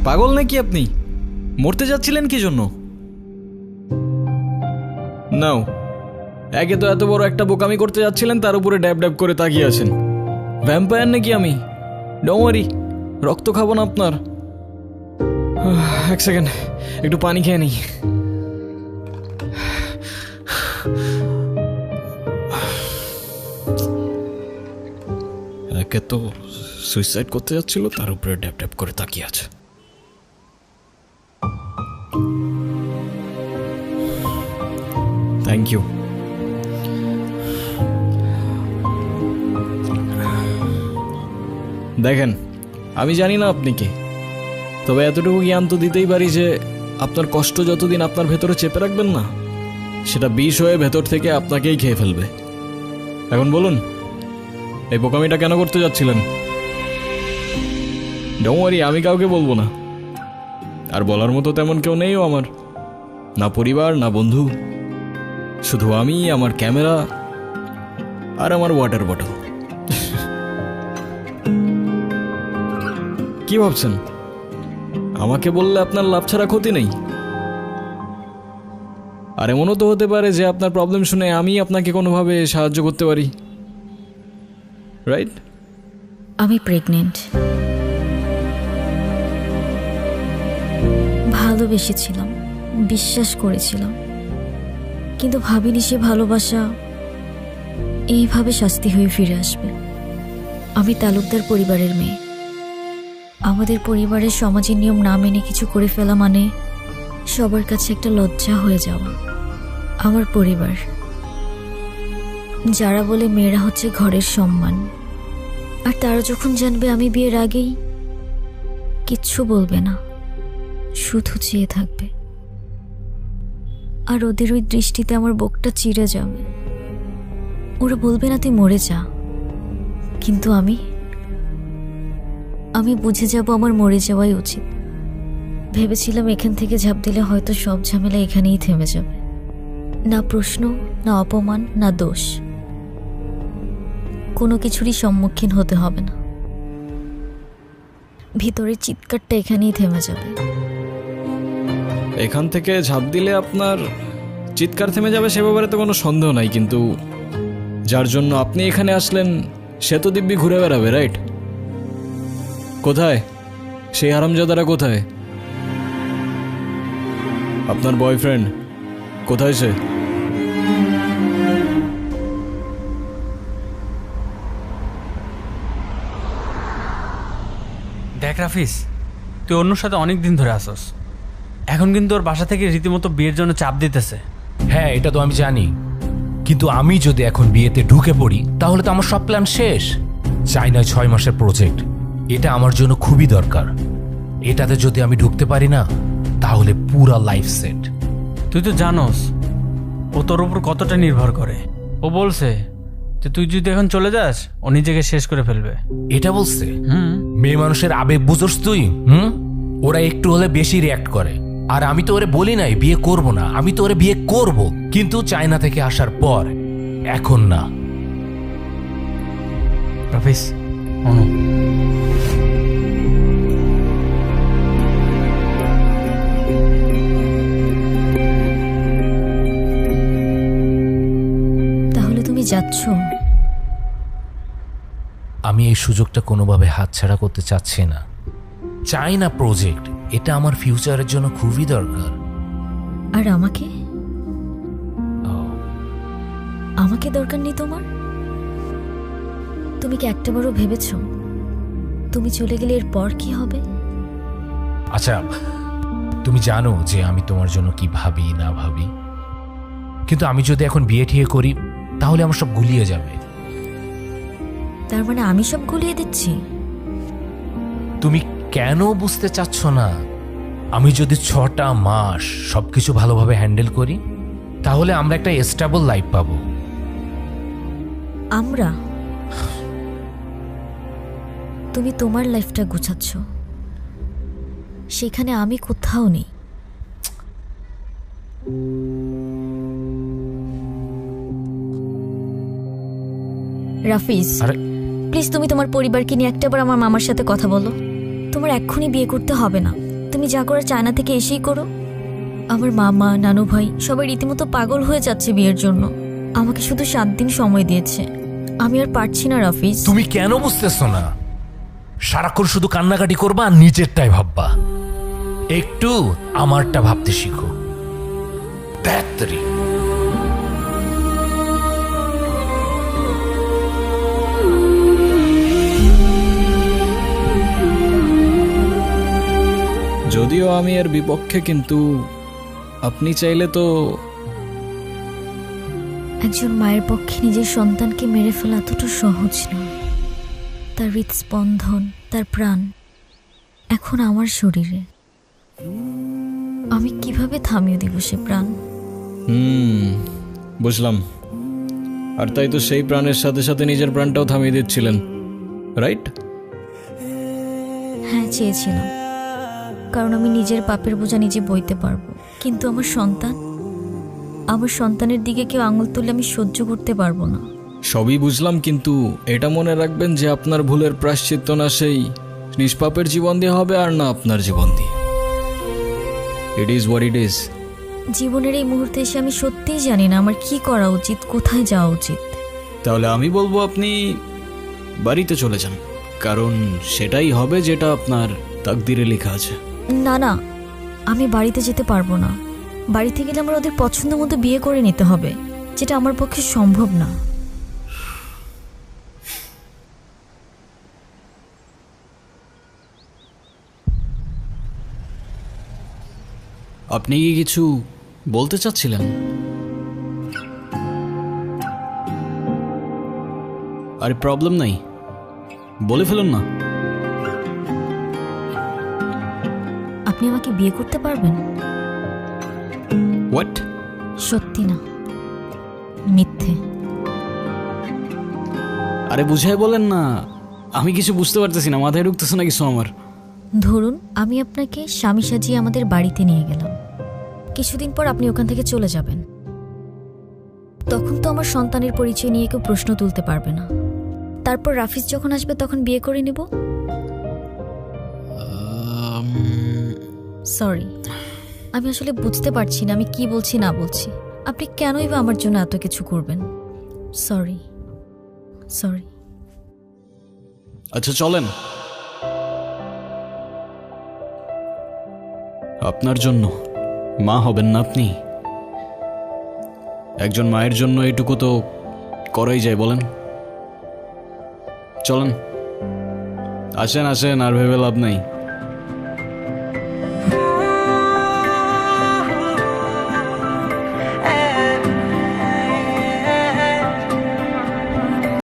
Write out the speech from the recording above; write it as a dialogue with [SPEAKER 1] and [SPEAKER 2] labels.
[SPEAKER 1] পাগল নাকি আপনি? মরতে যাচ্ছিলেন কি জন্য? নাও, একে তো এত বড় একটা বোকামি করতে যাচ্ছিলেন, তার উপরে ড্যাব ড্যাব করে তাকিয়ে আছেন। ভ্যাম্পায়ার নাকি আমি? ডোন্ট ওয়ারি, রক্ত খাবো না আপনার। এক সেকেন্ড, একটু পানি খেয়ে নিই। একে তো সুইসাইড করতে যাচ্ছিল, তার উপরে ড্যাব ড্যাব করে তাকিয়ে আছে। Thank you. দেখেন, আমি জানি না আপনি কে, তবে এতটুকু জ্ঞান তো দিতেই পারি যে আপনার কষ্ট যতদিন আপনার ভেতরে চেপে রাখবেন না, সেটা বিষ হয়ে ভেতর থেকে আপনাকেই খেয়ে ফেলবে। এখন বলুন, এই বোকামিটা কেন করতে যাচ্ছিলেন? ডোন্ট ওয়ারি, আমি কাউকে বলবো না। আর বলার মতো তেমন কেউ নেইও আমার, না পরিবার না বন্ধু, শুধু আমি, আমার ক্যামেরা আর আমার ওয়াটার বটল। কি ভাবছেন আমাকে বললে আপনার লাভ ছাড়া ক্ষতি নেই? আর এমনও তো হতে পারে যে আপনার প্রবলেম শুনে আমি আপনাকে কোনোভাবে সাহায্য করতে পারি, রাইট?
[SPEAKER 2] আমি প্রেগনেন্ট। ভালোবেসেছিলাম, বিশ্বাস করেছিলাম, কিন্তু ভাবিনি সে ভালোবাসা এইভাবে শাস্তি হয়ে ফিরে আসবে। আমি তালুকদার পরিবারের মেয়ে। আমাদের পরিবারের সমাজের নিয়ম না মেনে কিছু করে ফেলা মানে সবার কাছে একটা লজ্জা হয়ে যাওয়া। আমার পরিবার, যারা বলে মেয়েরা হচ্ছে ঘরের সম্মান, আর তারা যখন জানবে আমি বিয়ের আগেই, কিচ্ছু বলবে না, শুধু চেয়ে থাকবে। আর ওদের ওই দৃষ্টিতে আমার বুকটা চিরে যাবে। ওরা বলবে না তুই মরে যা, কিন্তু আমি বুঝে যাব আমার মরে যাওয়াই উচিত। ভেবেছিলাম এখান থেকে ঝাঁপ দিলে হয়তো সব ঝামেলা এখানেই থেমে যাবে, না প্রশ্ন, না অপমান, না দোষ, কোনো কিছুরই সম্মুখীন হতে হবে না। ভিতরের চিৎকারটা এখানেই থেমে যাবে।
[SPEAKER 1] এখান থেকে ঝাঁপ দিলে আপনার চিৎকার থেমে যাবে সে ব্যাপারে তো কোনো সন্দেহ নাই, কিন্তু যার জন্য আপনি এখানে আসলেন সে তো দিব্যি ঘুরে বেড়াবে, রাইট? কোথায় সেই হারামজাদারা? কোথায় আপনার বয়ফ্রেন্ড? কোথায় সে?
[SPEAKER 3] দেখ রাফিস, তুই অন্য সাথে অনেক দিন ধরে আসস, এখন কিন্তু ওর বাসা থেকে রীতিমতো বিয়ের জন্য চাপ দিতেছে।
[SPEAKER 4] হ্যাঁ, এটা তো আমি জানি, কিন্তু আমি যদি এখন বিয়েতে ঢুকে পড়ি তাহলে তো আমার সব প্ল্যান শেষ। চাইনায় 6 মাসের প্রজেক্ট, এটা আমার জন্য খুবই দরকার। এটাতে যদি আমি ঢুকতে পারি না তাহলে পুরা লাইফ সেট।
[SPEAKER 3] তুই তো জানোস ও তোর উপর কতটা নির্ভর করে। ও বলছে যে তুই যদি এখন চলে যাস ও নিজেকে শেষ করে ফেলবে।
[SPEAKER 4] এটা বলছে?
[SPEAKER 3] হুম।
[SPEAKER 4] মেয়ে মানুষের আবেগ বুঝোস তুই? ওরা একটু হলে বেশি রিয়াক্ট করে। আর আমি তো ওরে বলি নাই বিয়ে করব না, আমি তো ওরে বিয়ে করব, কিন্তু চায়না থেকে আসার পর, এখন না।
[SPEAKER 3] রাফিস, অনু,
[SPEAKER 2] তাহলে তুমি যাচ্ছ?
[SPEAKER 4] আমি এই সুযোগটা কোনোভাবে হাতছাড়া করতে চাচ্ছি না। চাইনা প্রজেক্ট, এটা আমার ফিউচারের জন্য খুবই দরকার।
[SPEAKER 2] আর আমাকে? আমাকে দরকার নেই তোমার? তুমি কি একটাবারও ভেবেছ তুমি চলে গেলে এরপর কি হবে?
[SPEAKER 4] আচ্ছা, তুমি জানো যে আমি তোমার জন্য কি ভাবি না ভাবি, কিন্তু আমি যদি এখন বিয়ে ঠিয়ে করি তাহলে আমার সব গুলিয়ে যাবে।
[SPEAKER 2] তার মানে আমি সব গুলিয়ে দিচ্ছি?
[SPEAKER 4] তুমি কেন বুঝতে চাচ্ছ না? আমি যদি 6টা মাস সবকিছু ভালোভাবে হ্যান্ডেল করি তাহলে আমরা একটা স্টেবল লাইফ পাবো।
[SPEAKER 2] আমরা? তুমি তোমার লাইফটা গুছাচ্ছ, সেখানে আমি কোথাও নেই। রাফিজ, প্লিজ তুমি তোমার পরিবারকে নিয়ে একটাবার আমার মামার সাথে কথা বলো। তোমার এক্ষুনি বিয়ে করতে হবে না, তুমি যা করার চায়না থেকে এসেই করো। আমার মামা, নানু ভাই সবাই রীতিমতো পাগল হয়ে যাচ্ছে বিয়ের জন্য। আমাকে শুধু 7 দিন সময় দিয়েছে। আমি আর পারছি না রাফিজ।
[SPEAKER 4] তুমি কেন বুঝতেছো না? সারাক্ষণ শুধু কান্নাকাটি করবা আর নিজেরটাই ভাববা। একটু আমারটা ভাবতে শিখো। ধ্যাত্তেরি।
[SPEAKER 1] যদিও আমি এর বিপক্ষে, কিন্তু আপনি চাইলে তো।
[SPEAKER 2] একজন মায়ের পক্ষে নিজের সন্তানকে মেরে ফেলা এতটা সহজ নয়। তার হৃদস্পন্দন, তার প্রাণ এখন আমার শরীরে। আমি কিভাবে থামিয়ে দিব সে প্রাণ?
[SPEAKER 1] বুঝলাম। আর তাই তো সেই প্রাণের সাথে সাথে নিজের প্রাণটাও থামিয়ে দিচ্ছিলেন, রাইট?
[SPEAKER 2] হ্যাঁ, চেয়েছিলাম, কারণ আমি নিজের পাপের বোঝা নিজে বইতে পারবো। কিন্তু আমার সন্তানের দিকে কেউ আঙুল তুললে আমি সহ্য করতে পারবো না।
[SPEAKER 1] সবই বুঝলাম, কিন্তু এটা মনে রাখবেন যে আপনার ভুলের প্রায়শ্চিত্ত না সেই নিষ্পাপের জীবন দিয়ে হবে, আর না আপনার জীবন দিয়ে। It is what it is.
[SPEAKER 2] জীবনের এই মুহূর্তে এসে আমি সত্যিই জানি না আমার কি করা উচিত, কোথায় যাওয়া উচিত।
[SPEAKER 1] তাহলে আমি বলবো আপনি বাড়িতে চলে যান, কারণ সেটাই হবে যেটা আপনার তাকদিরে লেখা আছে।
[SPEAKER 2] না না, আমি বাড়িতে যেতে পারবো না। বাড়িতে গেলে আমার ওদের পছন্দ মতো বিয়ে করে নিতে হবে, যেটা আমার পক্ষে সম্ভব না।
[SPEAKER 1] আপনি কি কিছু বলতে চাচ্ছিলেন? আরে প্রবলেম নাই, বলে ফেলুন না।
[SPEAKER 2] আপনি আমাকে বিয়ে করতে পারবেন?
[SPEAKER 1] হোয়াট?
[SPEAKER 2] সত্যি না, মিথ্যে।
[SPEAKER 1] আরে বুঝাই বলেন না, আমি কিছু বুঝতে পারতেছি না, মাথায় ঢুকতেছে না কিছু আমার।
[SPEAKER 2] ধরুন আমি আপনাকে স্বামী সাজিয়ে আমাদের বাড়িতে নিয়ে গেলাম। কিছুদিন পর আপনি ওখান থেকে চলে যাবেন। তখন তো আমার সন্তানের পরিচয় নিয়ে কেউ প্রশ্ন তুলতে পারবে না। তারপর রাফিজ যখন আসবে তখন বিয়ে করে নেব। সরি, আমি আসলে বুঝতে পারছি না আমি কি বলছি না বলছি। আপনি কেনই বা আমার জন্য এত কিছু করবেন? সরি।
[SPEAKER 1] আচ্ছা চলেন। আপনার জন্য মা হবেন না আপনি? একজন মায়ের জন্য এটুকু তো করাই যায়, বলেন? চলেন, আসেন আসেন, আর ভেবে লাভ নাই।